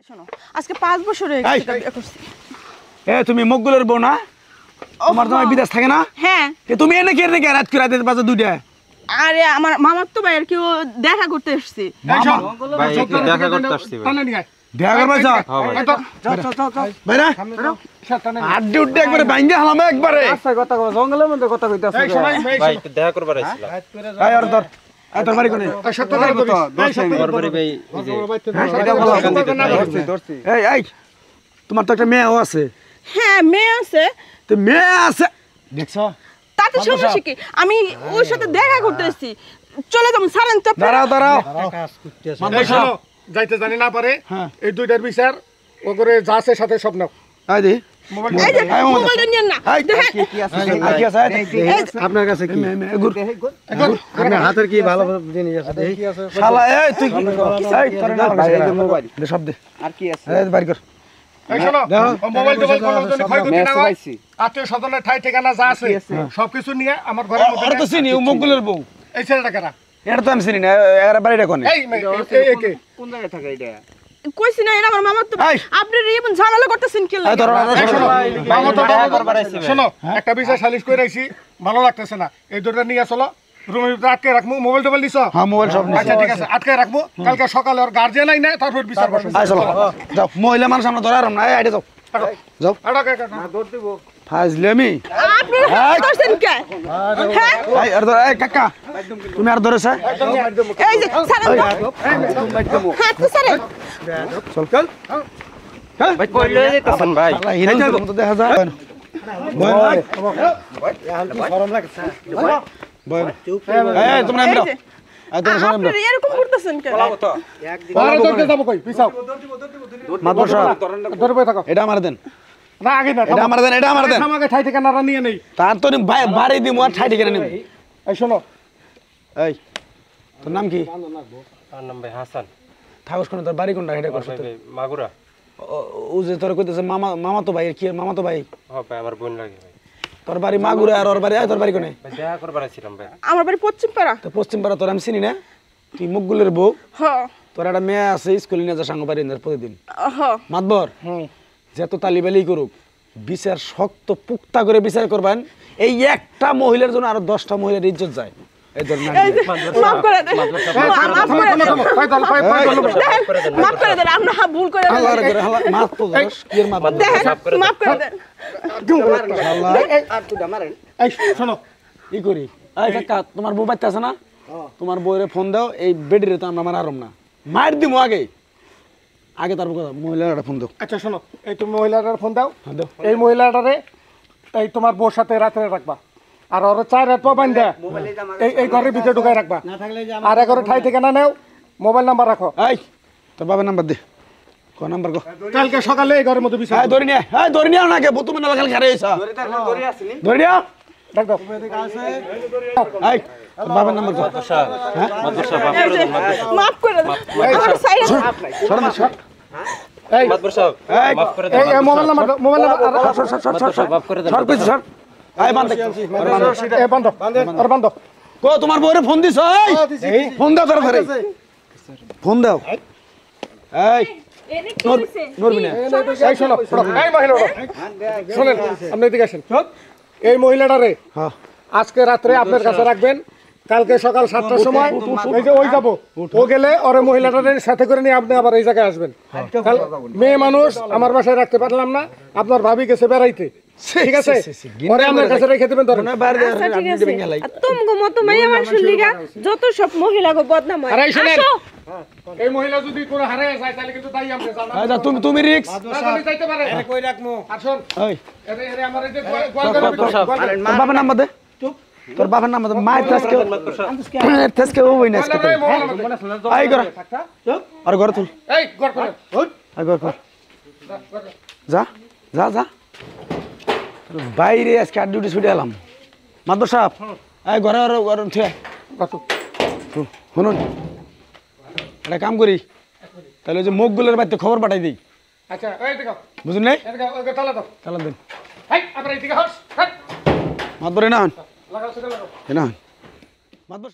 শোনো আজকে 5 বছর হয়ে গেছে বিয়ে করছি। তুমি মকগুলের বউ না? তোমার জামাই বিদেশ থাকে না? হ্যাঁ। তুমি এনে কি রাত করে রাতে বাজে 2টা? আরে আমার মামার তো ভাই আর কি দেখা করতে এসেছি। দেখা করতে আসছি ভাই। দেখা করবে যা। বাইরে আড্ডি উড্ডি একবারে ভাঙ্গে হালাম একবারে। আচ্ছা কথা কও জঙ্গলের মধ্যে কথা কইতাছ ভাই দেখা করবার আইছিলাম। এই আর ধর এই তোর বাড়ি কোনে? এই তোমার তো একটা মেয়েও আছে। হ্যাঁ মেয়ে আছে। তো মেয়ে আছে দেখছো? তাতে সমস্যা কি? আমি ওর সাথে দেখা করতে এসেছি। চলে যাবো সারেন তো। দাঁড়াও যাইতে জানি না পারে এই দুইটার বিচার ও করে যাচ্ছে সাথে সব নাও। এই যে মোবাইলটা নিয়েন না। আপনার কাছে কি আপনার হাতের কি ভালো জিনিস আছে দেখি আছে শালা এই তুই এই তোর না মোবাইল দে সব দে আর কি আছে এই বাইর কর। এই শোনো ও মোবাইল কোনো জন্য ক্ষয়ক্ষতি না হয় আত্মীয় স্বজনের ঠাই ঠিকানা যা আছে সবকিছু নিয়ে আমার ঘরের মধ্যে ওর তো চিনি ও মকগুলের বউ। এই ছেলেটা কারা? এটা তো আমি চিনি না এর বাড়িটা কোনে? এই কে কোন জায়গায় থাকে এটা কইছি না এরা আমার মামার তো ভাই। আপনি এমন ঝামেলা করতেছেন কি লাগে? শোনো একটা বিষয় সালিশ করে রাখছি ভালো লাগতেছে না এই দুটো নিয়ে চলো রুমের ভিতরে আটকে রাখবো। মোবাইল টোবাইল দিছো? হ্যাঁ মোবাইল সব নিছি। আচ্ছা ঠিক আছে আটকে রাখবো কালকে সকালে ওর গার্জিয়ান আই না তারপর বিচার বসে। আই চলো যাও মহিলা মানুষ আমরা ধরে আরাম না এই আইডে যাও যাও দৌড় দিব ফাজলামি আপনি করতেছেন কি? হ্যাঁ এই আর ধর এই কাকা তুমি আর ধরেছ এই যে সারেন তো। হাত তো সারেন। চল চল ভাই কইলে যেতেছেন ভাই। হিরো তো দেখা যায় বয় গরম লাগছে বয় এই তোমরা আমরা এই তোমরা সবাই আপনি এরকম করতেছেন কেন? পরে দৌড়তে যাবো কই পিছাও মাদ্রাসা দৌড়বে থাকো। এটা আমার দেন না আগে না এটা আমার দেন এটা আমার দেন আমাকে ঠাই ঠিকানাটা নিয়ে নেই। তার তো বাড়ি দিমু আর ঠাই ঠিকানা নিমু। এই শোনো এই তোর নাম কি? আমার নাম ভাই হাসান। থাকস কোন তোর বাড়ি কোনটা এটা করছ ভাই মাগুরা। ও যে তোর কইতেছে মামা তো ভাই কি মামা তো ভাই? হ্যাঁ ভাই আমার বোন লাগে ভাই। তোর বাড়ি মাগুরা আর ওর বাড়ি তোর বাড়ি কোনে? ভাই দেখা করবার আইছিলাম ভাই। আমার বাড়ি পশ্চিম পাড়া। তো পশ্চিম পাড়া তোর আমি চিনি না তুই মুকগুলের বউ। হ্যাঁ তোর একটা মেয়ে আছে স্কুলে নিয়ে যা সাঙ্গ বাড়ি প্রতিদিন হ্যাঁ মাতবর যত তালিবালি করুক বিচার শক্ত পুক্তা করে বিচার করবেন। এই একটা মহিলার জন্য আরো 10টা মহিলার ইজ্জত যায়। এই ধর না এই যে মাফ করে দেন। মাফ করে দেন। মাফ করে দেন। আমরা ভুল করে দেন। আল্লাহর করে হালা মাফ তো দোষ কি এর মাফ মাফ করে দেন। এই শোনো ই করি এই কাকা তোমার বউ বাইতে আছে না? তোমার বউরে ফোন দাও এই বেডিরে তো আমরা আরাম না মার দিমু আগে তারপর কথা মহিলাটা ফোন দাও। আচ্ছা শোনো এই তুমি মহিলাটার ফোন দাও। হ্যাঁ দাও এই মহিলাটারে এই তোমার বউর সাথে রাতে রাখবা আর ওর 4 রাত পাবেন দে এই ঘরের ভিতরে ঢুকাই রাখবা আর এগারো ঠাই ঠিকানা নাও মোবাইল নাম্বার রাখো। এই তোর বাবার নাম্বার দে কোন নাম্বার কো? কালকে সকালে এই ঘরের মধ্যে বিচার এই ধরে নিয়ে ধরে নিয়ে না কে তুমি না লাগাল খারে এসা ধরে নিয়ে ডাক দাও। এই তোর বাবার নাম্বার কো? হ্যাঁ মাদ্রাসা বাপ করে দেন মাদ্রাসা। মাফ করে দেন। আমার সাইড সরম সর এই মাদ্রাসা এই মাফ করে দেন। এই মোবাইল নাম্বার মাদ্রাসা মাফ করে দেন। সর কইছ সর এই বান্ধ এই বন্ধ আর বন্ধ কো তোমার বউরে ফোন দিছ এই ফোন দাও তাড়াতাড়ি ফোন দাও এই নরবি না এই শোনো এই মহিলা শুনেন আপনি এদিকে আসেন। এই মহিলাটারে হ্যাঁ আজকে রাত্রে আপনার কাছে রাখবেন কালকে সকাল 7টার সময় এই যে ওই যাবো ও গেলে ওরে মহিলাটারে সাথে করে নিয়ে আপনি আবার এই জায়গায় আসবেন। মেয়ে মানুষ আমার বাসায় রাখতে পারলাম না আপনার ভাবি গেছে বেড়াইতে ঠিক আছে পরে আপনার কাছে রেখে দেবেন ধরেন। আচ্ছা ঠিক আছে। তোমাগো মত মাইয়া মানুষের লিগা যত সব মহিলাগো বদনাম হয়। আরে শুনেন আসো। এই মহিলা যদি কোনো হারিয়ে যায় তাহলে কিন্তু দায়ী আমরা জানা আচ্ছা তুমি রিক্স যাইতে পারে কই রাখমু আসুন এই এরে আমার এই যে গোয়ালঘরের ভিতরে তোর বাবার নাম্বার দে তোর বাবার নাম্বার দে মায়ের তেজকে ও বই না আজকে আই কর আর ঘরে তুল এই গড় করে আই ঘর কর যা যা যা বাইরে আজকে আর ডিউটি ছুটে এলাম মাদ্র সাহেব এই ঘরে ঘরে ঠিক শুনুন একটা কাম করি তাহলে ওই যে মুখগুলোর বাড়িতে খবর পাঠাই দিই। আচ্ছা এই দেখো বুঝুন নাই এদিকে ওকে তালা দাও তাহলে দিন এই আপনারা এদিকে হস মাতবরে না লাগাও সেটা লাগাও না মাতবর